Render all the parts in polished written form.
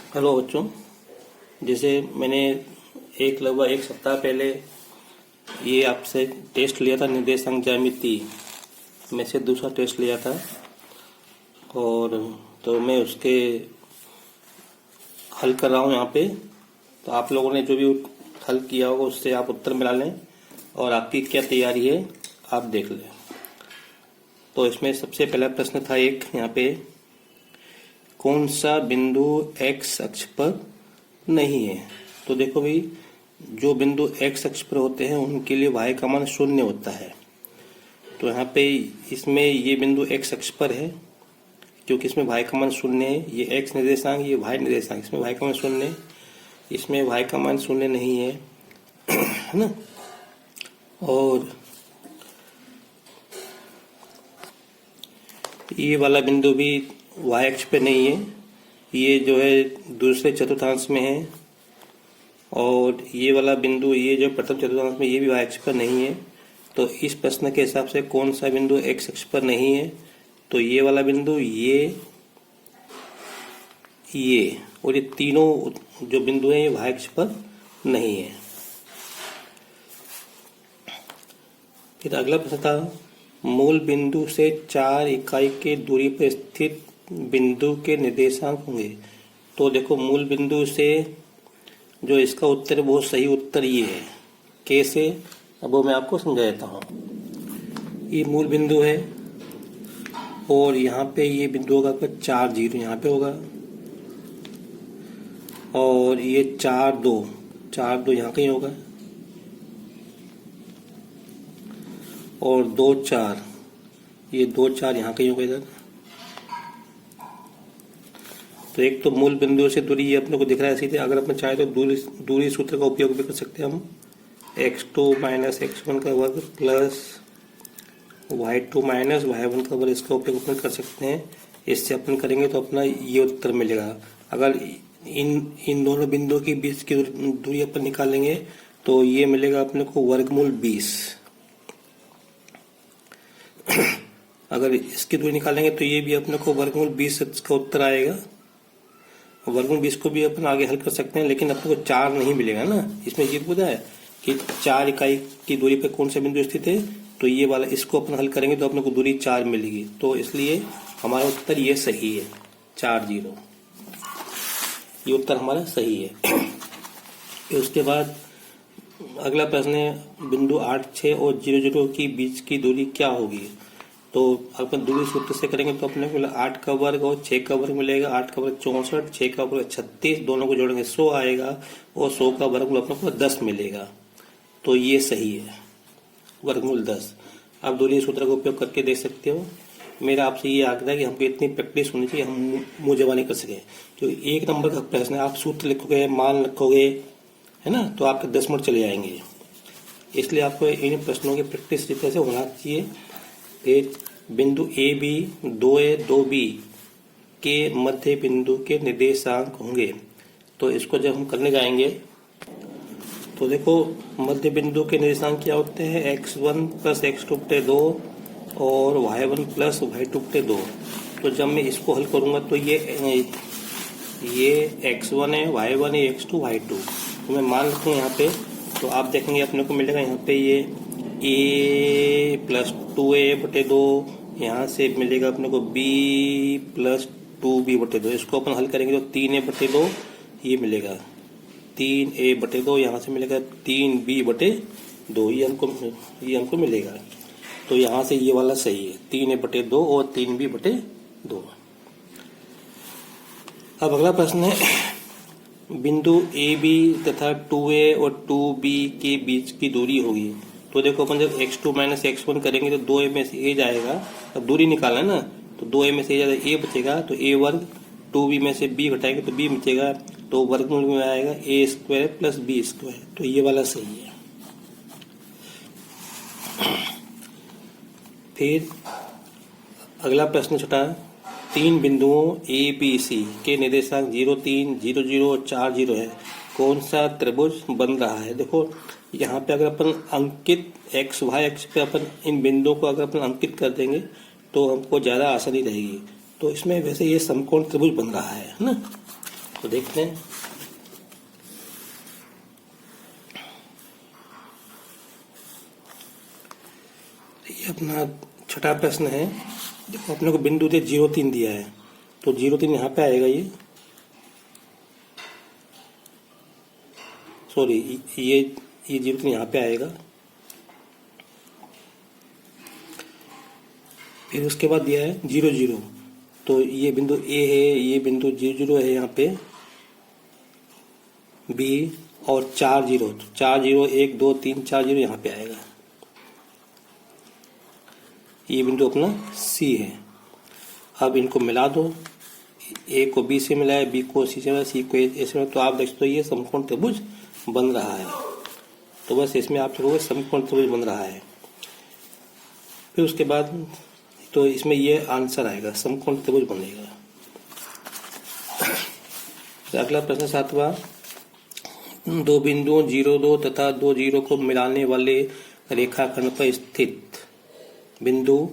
Hello बच्चों। जैसे मैंने लगभग एक सप्ताह पहले ये आपसे टेस्ट लिया था, निर्देशांक ज्यामिति में से दूसरा टेस्ट लिया था, और तो मैं उसके हल कर रहा हूँ यहाँ पे। तो आप लोगों ने जो भी हल किया होगा उससे आप उत्तर मिला लें और आपकी क्या तैयारी है आप देख लें। तो इसमें सबसे पहला प्रश्न था एक यहाँ पे, कौन सा बिंदु एक्स अक्ष पर नहीं है। तो देखो भाई, जो बिंदु एक्स अक्ष पर होते हैं उनके लिए y का मान 0 होता है। तो यहाँ पे इसमें ये बिंदु एक्स अक्ष पर है क्योंकि इसमें y का मान 0 है। ये x निर्देशांक, ये y निर्देशांक, इसमें y का मान 0 है, इसमें y का मान 0 नहीं है, है ना। और ये वाला बिंदु भी y अक्ष पे नहीं है, ये जो है दूसरे चतुर्थांश में है। और ये वाला बिंदु, ये जो प्रथम चतुर्थांश में, ये भी y अक्ष पर नहीं है। तो इस प्रश्न के हिसाब से कौन सा बिंदु x अक्ष पर नहीं है, तो ये वाला बिंदु, ये और ये तीनों जो बिंदु हैं ये y अक्ष पर नहीं है। फिर अगला प्रश्न था, मूल बिंदु से 4 इकाई के दूरी पर स्थित बिंदु के निर्देशांक होंगे। तो देखो, मूल बिंदु से जो इसका उत्तर है वो सही उत्तर ये है। कैसे, अब वो मैं आपको समझा देता हूँ। ये मूल बिंदु है और यहाँ पे ये बिंदु होगा आपका 4 0 यहाँ पे होगा, और ये 4 2 यहाँ कहीं होगा, और 2 4, ये 2 4 यहाँ कहीं होगा इधर। तो एक तो मूल बिंदु से दूरी ये अपने को दिख रहा है सीधे। अगर अपने चाहे तो दूरी सूत्र का उपयोग भी कर सकते हैं हम, x2 माइनस x1 का वर्ग प्लस y2 माइनस y1 का वर्ग, इसका उपयोग अपन कर सकते हैं। इससे अपन करेंगे तो अपना ये उत्तर मिलेगा। अगर इन दोनों बिंदुओं के बीच की दूरी अपन निकालेंगे तो ये मिलेगा अपने को वर्गमूल 20। अगर इसकी दूरी निकालेंगे तो ये भी अपने को वर्गमूल 20 का उत्तर आएगा। वर्गमूल 20 को भी अपन आगे हल कर सकते हैं, लेकिन अपने को 4 नहीं मिलेगा ना। इसमें ये पूछा है कि 4 इकाई की दूरी पर कौन सा बिंदु स्थित है, तो ये वाला, इसको अपन हल करेंगे तो अपने को दूरी 4 मिलेगी। तो इसलिए हमारा उत्तर ये सही है, 4 0, ये उत्तर हमारा सही है। उसके बाद अगला प्रश्न है, बिंदु 8 6 और 0 0 की बीच की दूरी क्या होगी। तो अपन दूरी सूत्र से करेंगे तो अपने को 8 का वर्ग और 6 का वर्ग मिलेगा। 8 का वर्ग 64, 6 का वर्ग 36, दोनों को जोड़ेंगे 100 आएगा, और 100 का वर्गमूल अपने को 10 मिलेगा। तो ये सही है, वर्गमूल 10। आप दूरी सूत्र का उपयोग करके देख सकते हो। मेरा आपसे ये आग्रह है कि हमको इतनी प्रैक्टिस होनी चाहिए, हम मुंह जबानी कर सके। तो 1 नंबर का प्रश्न है, आप सूत्र लिखोगे, मान रखोगे, है ना, तो आपके 10 मिनट चले जाएंगे। इसलिए आपको इन प्रश्नों की प्रैक्टिस जिस तरह से होना चाहिए। फिर बिंदु ए बी 2a 2b के मध्य बिंदु के निर्देशांक होंगे। तो इसको जब हम करने जाएंगे तो देखो, मध्य बिंदु के निर्देशांक क्या होते हैं, x1 प्लस x2 बटे 2 और y1 प्लस y2 बटे 2। तो जब मैं इसको हल करूंगा तो ये x1 है, y1 है, x2 y2। तो मैं मान रखूँ यहाँ पे, तो आप देखेंगे अपने को मिलेगा यहाँ पे ये a प्लस 2a बटे 2, यहाँ से मिलेगा अपने को b प्लस 2b बटे 2। इसको अपन हल करेंगे तो 3a बटे 2 ये मिलेगा, 3a बटे 2, यहाँ से मिलेगा 3b बटे 2, ये हमको मिलेगा। तो यहाँ से ये वाला सही है, 3a बटे 2 और 3b बटे 2। अब अगला प्रश्न है, बिंदु ए बी तथा 2a और 2b के बीच की दूरी होगी। तो देखो, अपन जब x2 माइनस x1 करेंगे तो 2a में से a जाएगा। अब दूरी निकालना है ना, तो 2a में से a जाएगा, a बचेगा तो a वर्ग, 2b में से b घटाएंगे तो b बचेगा, तो वर्गमूल में आएगा a square plus b square. तो ये वाला सही है। फिर अगला प्रश्न छोटा, 3 बिंदुओं a b c के निर्देशांक 0 3 0 0 और 4 0 है, कौन सा त्रिभुज बन रहा है। देखो, यहाँ पे अगर अपन अंकित x y अक्ष पे अपन इन बिंदुओं को अगर अपन अंकित कर देंगे तो हमको ज़्यादा आसानी रहेगी। तो इसमें वैसे ये समकोण त्रिभुज बन रहा है ना। तो देखते हैं। ये अपना छठा प्रश्न है। देखो अपने को बिंदु दे 0,3 दिया है, तो 0,3 यहाँ पे आएगा। ये सॉरी ये 0,3 यहाँ पे आएगा। फिर उसके बाद दिया है 0,0, तो ये बिंदु ए है, ये बिंदु 0,0 है यहाँ पे बी, और 4,0, तो 4,0 1 2 3 4,0 यहाँ पे आएगा। ये बिंदु अपना सी है। अब इनको मिला दो, ए को बी से मिलाए, बी को सी से मिलाए, सी को ए से मिलाए, तो आप देख सकते हो ये समकोण त्रिभुज बन रहा है। तो बस इसमें आप लिखोगे समकोण त्रिभुज बन रहा है। फिर उसके बाद तो इसमें ये आंसर आएगा, समकोण त्रिभुज बनेगा। तो अगला प्रश्न 7वां, दो बिंदुओं 0,2 तथा 2,0 को मिलाने वाले रेखाखंड पर स्थित बिंदु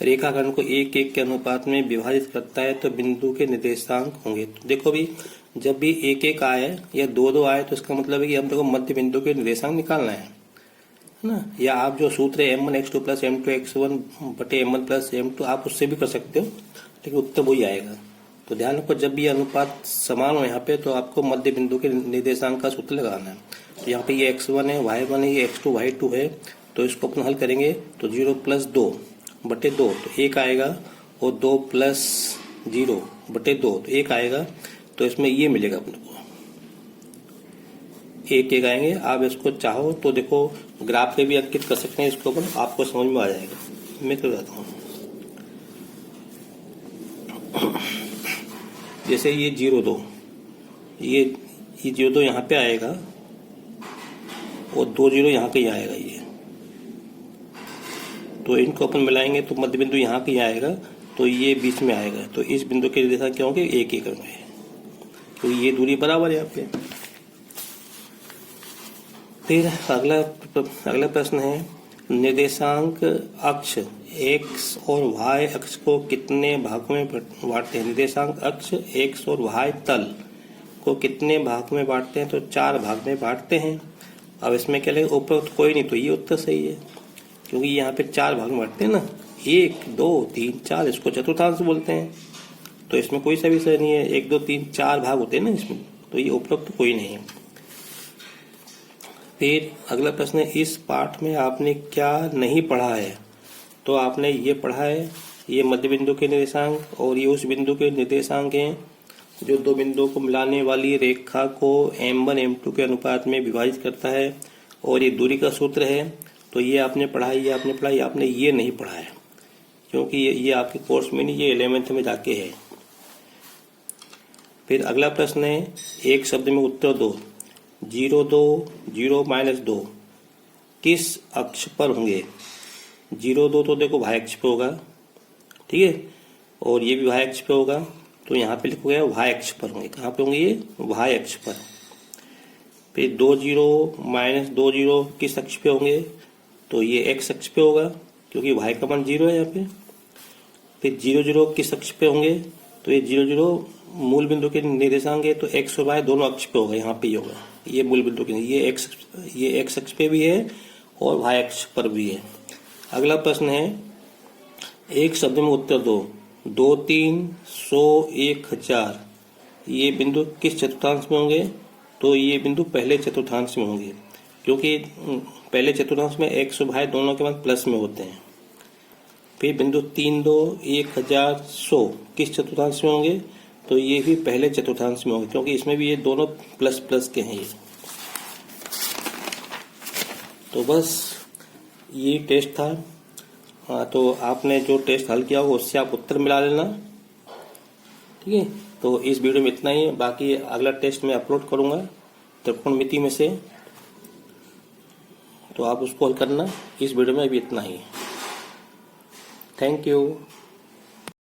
रेखाखंड को 1:1 के अनुपात में विभाजित करता है, तो बिंदु के निर्देशांक होंगे। तो देखो भी, जब भी 1:1 आए या 2:2 आए, तो इसका मतलब है कि हम देखो मध्य बिंदु के निर्देशांक निकालना है ना। या आप जो सूत्र है m1x2 + m2x1 बटे m1 + m2, आप उससे भी कर सकते हो, लेकिन उत्तर वही आएगा। तो ध्यान रखो, जब भी अनुपात समान हो यहाँ पे, तो आपको मध्य बिंदु के निर्देशांक का सूत्र लगाना है। तो यहाँ पे ये x1 है, y1 है, ये x2 y2 है। तो इसको अपन हल करेंगे, तो 0 + 2 बटे 2, तो 1 आएगा, और 2 + 0 बटे 2, तो 1 आएगा। तो इसमें ये मिलेगा अपने को 1 आएंगे। आप इसको चाहो तो देखो ग्राफ पे भी अंकित कर सकते हैं इसको, अपन आपको समझ में आ जाएगा। मैं कर जाता हूँ। जैसे ये 0,2, ये 0,2 यहाँ पे आएगा, और 2,0 यहाँ कहीं आएगा। ये तो इनको अपन मिलाएंगे तो मध्य बिंदु यहाँ कहीं आएगा, तो ये बीच में आएगा। तो इस बिंदु के निर्देशांक क्या होंगे? 1 होंगे, क्योंकि ये दूरी बराबर है यहाँ पे। फिर अगला प्रश्न है, निर्देशांक अक्ष x और y अक्ष को कितने भागों में बांटते हैं? निर्देशांक अक्ष x और y तल को कितने भाग में बांटते हैं? तो 4 भाग में बांटते हैं। अब इसमें क्या लगेगा? उपरोक्त कोई नहीं, तो ये उत्तर सही है, क्योंकि यहाँ पे 4 भाग में बांटते हैं ना, 1 2 3 4, इसको चतुर्थांश बोलते हैं। तो इसमें कोई सा विषय नहीं है, 1 2 3 4 भाग होते हैं ना इसमें, तो ये उपरोक्त कोई नहीं है। फिर अगला प्रश्न है, इस पाठ में आपने क्या नहीं पढ़ा है? तो आपने ये पढ़ा है, ये मध्य बिंदु के निर्देशांक और ये उस बिंदु के निर्देशांक हैं जो दो बिंदुओं को मिलाने वाली रेखा को m1 m2 के अनुपात में विभाजित करता है, और ये दूरी का सूत्र है। तो ये आपने पढ़ा है, ये आपने पढ़ा, ये आपने ये नहीं पढ़ा है, क्योंकि ये आपके कोर्स में नहीं, ये 11th में जाके है। फिर अगला प्रश्न है, एक शब्द में उत्तर दो। 0 2 0 -2 किस अक्ष पर होंगे? 0 2 तो देखो y अक्ष पे होगा, ठीक है, और ये भी y अक्ष पे होगा, तो यहाँ पे लिखोगे y अक्ष पर होंगे। कहाँ पे होंगे? ये y अक्ष पर। फिर 2 0 -2 0 किस अक्ष पे होंगे? तो ये x अक्ष पे होगा, क्योंकि y का मान 0 है यहाँ पे। फिर 0 0 किस अक्ष पे होंगे? तो ये 0 0 मूल बिंदु के निर्देशांक है, तो x और y दोनों अक्ष पे होगा, यहाँ पे ही होगा। ये मूल बिंदु के, ये x अक्ष पे भी है और y अक्ष पर भी है। अगला प्रश्न है, एक शब्द में उत्तर दो। 2 3 100 1000 ये बिंदु किस चतुर्थांश में होंगे? तो ये बिंदु पहले चतुर्थांश में होंगे, क्योंकि पहले चतुर्थांश में x और y दोनों के मान प्लस में होते हैं। फिर बिंदु 3 2 1000 100 किस चतुर्थांश में होंगे? तो ये भी पहले चतुर्थांश में होंगे, क्योंकि इसमें भी ये दोनों प्लस प्लस के हैं ये। तो बस ये टेस्ट था। हाँ, तो आपने जो टेस्ट हल किया होगा उससे आप उत्तर मिला लेना, ठीक है। तो इस वीडियो में इतना ही है, बाकी अगला टेस्ट मैं अपलोड करूँगा त्रिकोणमिति में से, तो आप उसको हल करना। इस वीडियो में अभी इतना ही। Thank you.